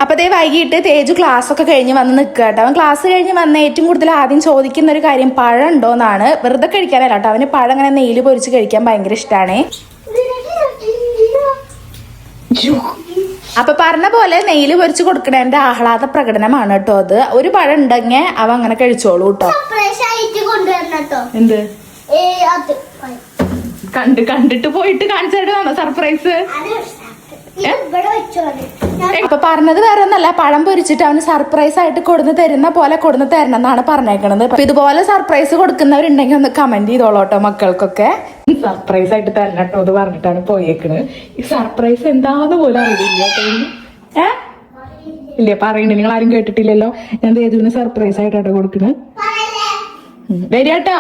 അപ്പൊ അതേ വൈകിട്ട് തേജു ക്ലാസ് ഒക്കെ കഴിഞ്ഞ് വന്ന് നിൽക്കുക കേട്ടോ. അവൻ ക്ലാസ് കഴിഞ്ഞ് വന്ന് ഏറ്റവും കൂടുതൽ ആദ്യം ചോദിക്കുന്ന ഒരു കാര്യം പഴം ഉണ്ടോന്നാണ്. വെറുതെ കഴിക്കാനല്ല കേട്ടോ, അവന് പഴം അങ്ങനെ നെയ്യിൽ പൊരിച്ച് കഴിക്കാൻ ഭയങ്കര ഇഷ്ടമാണ്. അപ്പൊ പറഞ്ഞ പോലെ നെയ്യിൽ പൊരിച്ച് കൊടുക്കണേന്റെ ആഹ്ലാദ പ്രകടനമാണ് കേട്ടോ അത്. ഒരു പഴം ഉണ്ടെങ്കിൽ അവ അങ്ങനെ കഴിച്ചോളൂ കേട്ടോ. എന്ത് കണ്ടിട്ട് പോയിട്ട് കാണിച്ചിട്ടാണോ സർപ്രൈസ്? ഇപ്പൊ പറഞ്ഞത് വേറെ ഒന്നല്ല, പഴം പൊരിച്ചിട്ട് അവന് സർപ്രൈസ് ആയിട്ട് കൊടുന്ന് തരുന്ന പോലെ കൊടുന്ന് തരണം എന്നാണ് പറഞ്ഞേക്കണത്. അപ്പൊ ഇതുപോലെ സർപ്രൈസ് കൊടുക്കുന്നവരുണ്ടെങ്കിൽ ഒന്ന് കമന്റ് ചെയ്തോളൂട്ടോ മക്കൾക്കൊക്കെ. സർപ്രൈസ് ആയിട്ട് തരണം കേട്ടോ എന്ന് പറഞ്ഞിട്ടാണ് പോയേക്കണ്. ഈ സർപ്രൈസ് എന്താന്ന് പോലും അറിയില്ല. ഇല്ലേ പറയണ്ടേ, നിങ്ങൾ ആരും കേട്ടിട്ടില്ലല്ലോ. ഞാൻ തേജുവിന് സർപ്രൈസ് ആയിട്ടാട്ടോ കൊടുക്കുന്നത്. വരികട്ടോ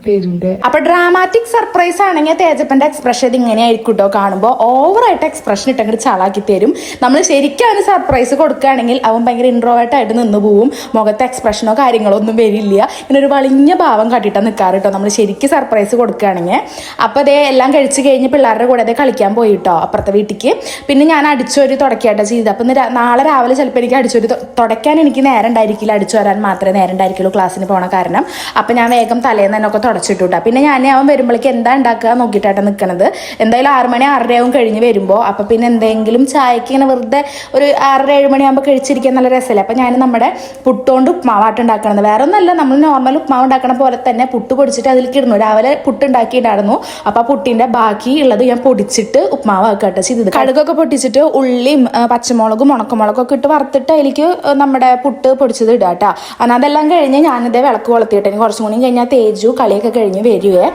തേജുവിന്റെ. അപ്പൊ ഡ്രാമാറ്റിക് സർപ്രൈസ് ആണെങ്കിൽ തേജപ്പന്റെ എക്സ്പ്രഷൻ ഇങ്ങനെ ആയിരിക്കും കേട്ടോ. കാണുമ്പോൾ ഓവറായിട്ട് എക്സ്പ്രഷൻ ഇട്ടങ്ങോട്ട് ചാളാക്കി തരും. നമ്മൾ ശരിക്കും അവന് സർപ്രൈസ് കൊടുക്കുകയാണെങ്കിൽ അവൻ ഭയങ്കര ഇൻട്രോവേർട്ട് ആയിട്ട് നിന്ന് പോവും. മുഖത്തെ എക്സ്പ്രഷനോ കാര്യങ്ങളോ ഒന്നും വരില്ല. ഇങ്ങനെ ഒരു വളിഞ്ഞ ഭാവം കാട്ടിട്ടാ നിൽക്കാറ് കേട്ടോ നമ്മൾ ശരിക്കും സർപ്രൈസ് കൊടുക്കുകയാണെങ്കിൽ. അപ്പൊ അതേ എല്ലാം കഴിച്ച് കഴിഞ്ഞ് പിള്ളേരുടെ കൂടെ അതേ കളിക്കാൻ പോയി കേട്ടോ അപ്പുറത്തെ വീട്ടിക്ക്. പിന്നെ ഞാൻ അടിച്ചൊരു തുടക്കാട്ടോ ചെയ്തത്. അപ്പൊ നാളെ രാവിലെ ചിലപ്പോൾ എനിക്ക് അടിച്ചൊരു തുടയ്ക്കാൻ എനിക്ക് നേരം ഉണ്ടായിരിക്കില്ല, അടിച്ചു വരാൻ മാത്രമേ നേരം ഉണ്ടായിരിക്കുള്ളൂ ക്ലാസ്സിന് പോണ കാരണം. അപ്പൊ ഞാൻ വേഗം തലേന്ന് തന്നെ ഒക്കെ തുടച്ചിട്ടുട്ടാ. പിന്നെ ഞാൻ അവൻ വരുമ്പോഴേക്ക് എന്താ ഉണ്ടാക്കുക നോക്കിയിട്ടാണ് നിൽക്കുന്നത്. എന്തായാലും 6 മണി 6:30 കഴിഞ്ഞ് വരുമ്പോൾ. അപ്പൊ പിന്നെ എന്തെങ്കിലും ചായക്ക് ഇങ്ങനെ വെറുതെ ഒരു 6-7 മണിയാകുമ്പോൾ കഴിച്ചിരിക്കാൻ നല്ല രസമല്ലേ. അപ്പൊ ഞാൻ നമ്മുടെ പുട്ടുകൊണ്ട് ഉപ്മാവാട്ട് ഉണ്ടാക്കണത്. വേറെ ഒന്നല്ല, നമ്മൾ നോർമൽ ഉപ്മാവ് ഉണ്ടാക്കണ പോലെ തന്നെ പുട്ട് പൊടിച്ചിട്ട് അതിലേക്ക് ഇടുന്നു. രാവിലെ പുട്ട് ഉണ്ടാക്കിയിട്ടായിരുന്നു. അപ്പൊ ആ പുട്ടിന്റെ ബാക്കി ഉള്ളത് ഞാൻ പൊടിച്ചിട്ട് ഉപ്മാവ് ആക്കട്ടെ ചെയ്തത്. കടുകൊക്കെ പൊട്ടിച്ചിട്ട് ഉള്ളിയും പച്ചമുളകും ഉണക്കമുളകും ഒക്കെ ഇട്ട് വറുത്തിട്ട് അതിലേക്ക് നമ്മുടെ പുട്ട് പൊടിച്ചത് ഇടാട്ടോ. അതെല്ലാം കഴിഞ്ഞ് ഞാനിതേ വിളക്ക് കൊളുത്തിയിട്ട് ഇനി കുറച്ചും കൂടി കഴിഞ്ഞാൽ തേജു കളിയൊക്കെ കഴിഞ്ഞ് വരുവേ.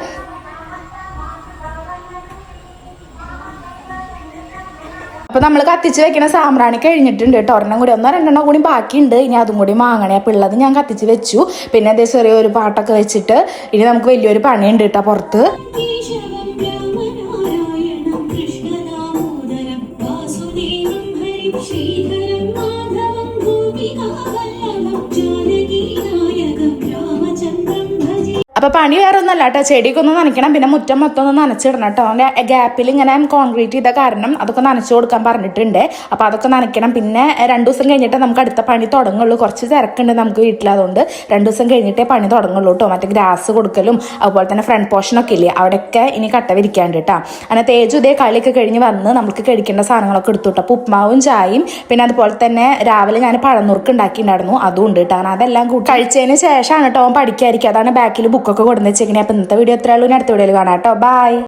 അപ്പൊ നമ്മൾ കത്തിച്ച് വെക്കണ സാമ്പ്രാണി കഴിഞ്ഞിട്ടുണ്ട് കേട്ടോ. ഒരെണ്ണം കൂടി 1-2 കൂടി ബാക്കിയുണ്ട്. ഇനി അതും കൂടി വാങ്ങണേ. അപ്പൊ ഉള്ളത് ഞാൻ കത്തിച്ച് വെച്ചു. പിന്നെ അതേ ചെറിയൊരു പാട്ടൊക്കെ വെച്ചിട്ട് ഇനി നമുക്ക് വലിയൊരു പണിയുണ്ട് കേട്ടോ പുറത്ത്. അപ്പൊ പണി വേറെ ഒന്നല്ല കേട്ടോ, ചെടിയൊക്കെ ഒന്ന് നനയ്ക്കണം. പിന്നെ മുറ്റം മൊത്തം ഒന്ന് നനച്ചിടണം കേട്ടോ. അതിന്റെ ഗ്യാപ്പിൽ ഇങ്ങനെ കോൺക്രീറ്റ് ചെയ്ത കാരണം അതൊക്കെ നനച്ചു കൊടുക്കാൻ പറഞ്ഞിട്ടുണ്ട്. അപ്പൊ അതൊക്കെ നനയ്ക്കണം. പിന്നെ 2 ദിവസം കഴിഞ്ഞിട്ട് നമുക്ക് അടുത്ത പണി തുടങ്ങുള്ളൂ. കുറച്ച് തിരക്കുണ്ട് നമുക്ക് വീട്ടിൽ, അതുകൊണ്ട് 2 ദിവസം കഴിഞ്ഞിട്ടേ പണി തുടങ്ങുള്ളൂ കേട്ടോ. മറ്റേ ഗ്രാസ് കൊടുക്കലും അതുപോലെ തന്നെ ഫ്രണ്ട് പോർഷനൊക്കെ ഇല്ലേ, അവിടെയൊക്കെ ഇനി കട്ട വിരിക്കാണ്ട് കേട്ടോ. അങ്ങനെ തേജു ഇതേ കളിയൊക്കെ കഴിഞ്ഞ് വന്ന് നമുക്ക് കഴിക്കേണ്ട സാധനങ്ങളൊക്കെ എടുത്തു കേട്ടോ. അപ്പൊ ഉപ്മാവും ചായയും പിന്നെ അതുപോലെ തന്നെ രാവിലെ ഞാൻ പഴനുറുക്ക് ഉണ്ടാക്കിയിട്ടുണ്ടായിരുന്നു, അതും ഉണ്ട് കേട്ടോ. അതെല്ലാം കഴിച്ചതിന് ശേഷമാണ് കേട്ടോ അവൻ പഠിക്കാതിരിക്കുക. അതാണ് ബാക്കിൽ ബുക്കൊക്കെ കൊടുന്ന് വെച്ചേക്കണേ. അപ്പൊ ഇന്നത്തെ വീഡിയോ എത്രയുള്ളൂ, അടുത്ത വീഡിയോയിൽ കാണാം കേട്ടോ. ബൈ.